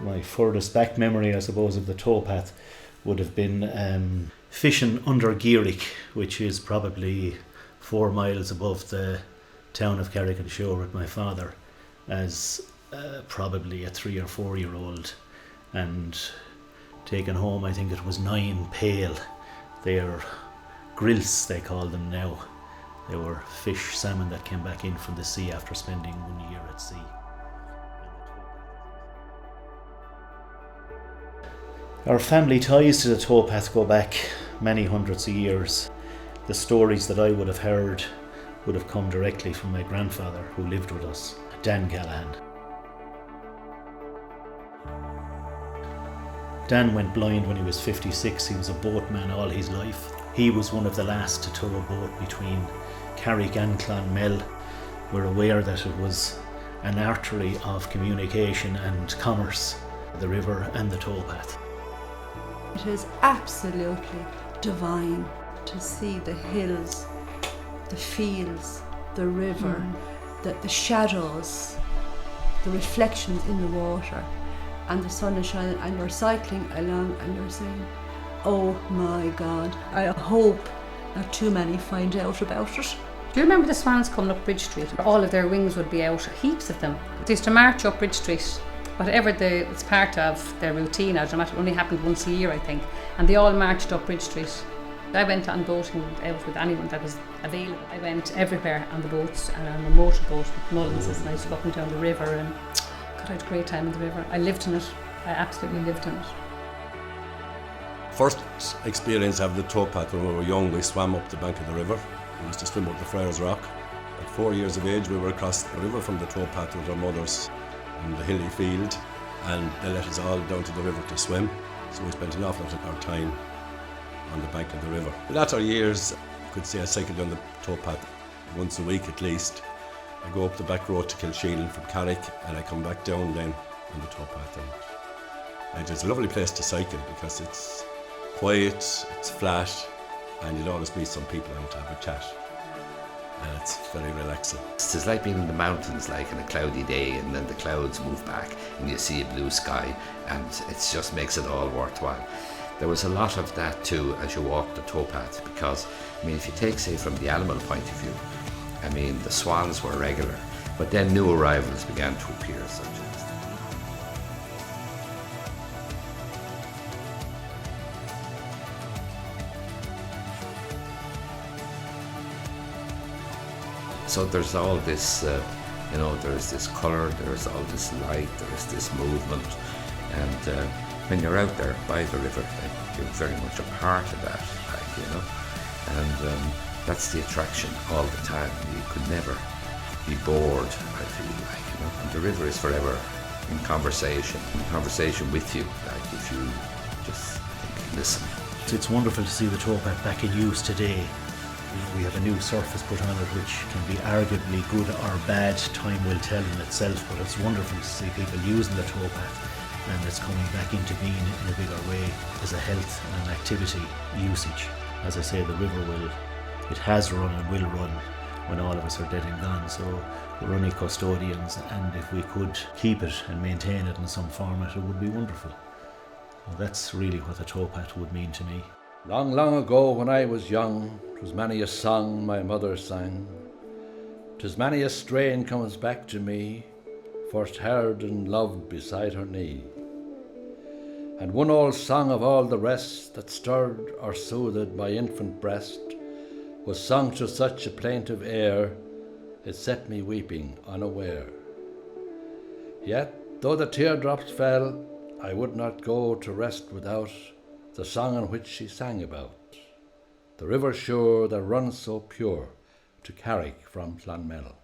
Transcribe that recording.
My furthest back memory, I suppose, of the towpath would have been fishing under Carrick, which is probably 4 miles above the town of Carrick On Suir with my father, as probably a 3 or 4 year old, and taken home, I think it was 9 pail. They're grills, they call them now. They were fish, salmon that came back in from the sea after spending 1 year at sea. Our family ties to the towpath go back many hundreds of years. The stories that I would have heard would have come directly from my grandfather, who lived with us, Dan Callahan. Dan went blind when he was 56. He was a boatman all his life. He was one of the last to tow a boat between Carrick and Clonmel. We're aware that it was an artery of communication and commerce, the river and the towpath. It is absolutely divine to see the hills, the fields, the river, the shadows, the reflections in the water, and the sun is shining, and you're cycling along and you're saying, oh my God, I hope not too many find out about it. Do you remember the swans coming up Bridge Street? All of their wings would be out, heaps of them. They used to march up Bridge Street. Whatever it's part of their routine, it only happened once a year, I think, and they all marched up Bridge Street. I went on boating out with anyone that was available. I went everywhere on the boats and on a motorboat with Mullinses, and I used to go up and down the river, and God, I had a great time in the river. I lived in it. I absolutely lived in it. First experience of the towpath when we were young, we swam up the bank of the river. We used to swim up the Friars Rock. At 4 years of age, we were across the river from the towpath with our mothers in the hilly field, and they let us all down to the river to swim. So we spent an awful lot of our time on the bank of the river. In latter years, I could say I cycled down the towpath once a week at least. I go up the back road to Kilsheelan from Carrick, and I come back down then on the towpath. And it's a lovely place to cycle because it's quiet, it's flat, and you'll always meet some people and have a chat. And it's very relaxing. It's like being in the mountains, like on a cloudy day, and then the clouds move back and you see a blue sky, and it just makes it all worthwhile. There was a lot of that too as you walk the towpath, because I mean, if you take, say, from the animal point of view, I mean, the swans were regular, but then new arrivals began to appear, such as so there's all this, there's this colour, there's all this light, there's this movement, and when you're out there by the river, you're very much a part of that, and that's the attraction all the time. You could never be bored, I feel like, and the river is forever in conversation with you, like if you just listen. It's wonderful to see the towpath back in use today. We have a new surface put on it which can be arguably good or bad, time will tell in itself, but it's wonderful to see people using the towpath, and it's coming back into being in a bigger way as a health and an activity usage. As I say, the river it has run and will run when all of us are dead and gone, so we're only custodians, and if we could keep it and maintain it in some format, it would be wonderful. Well, that's really what the towpath would mean to me. Long, long ago when I was young, 'twas many a song my mother sang. 'Tis many a strain comes back to me, first heard and loved beside her knee. And one old song of all the rest, that stirred or soothed my infant breast, was sung to such a plaintive air, it set me weeping unaware. Yet, though the teardrops fell, I would not go to rest without the song on which she sang about, the river Suir that runs so pure to Carrick from Clonmel.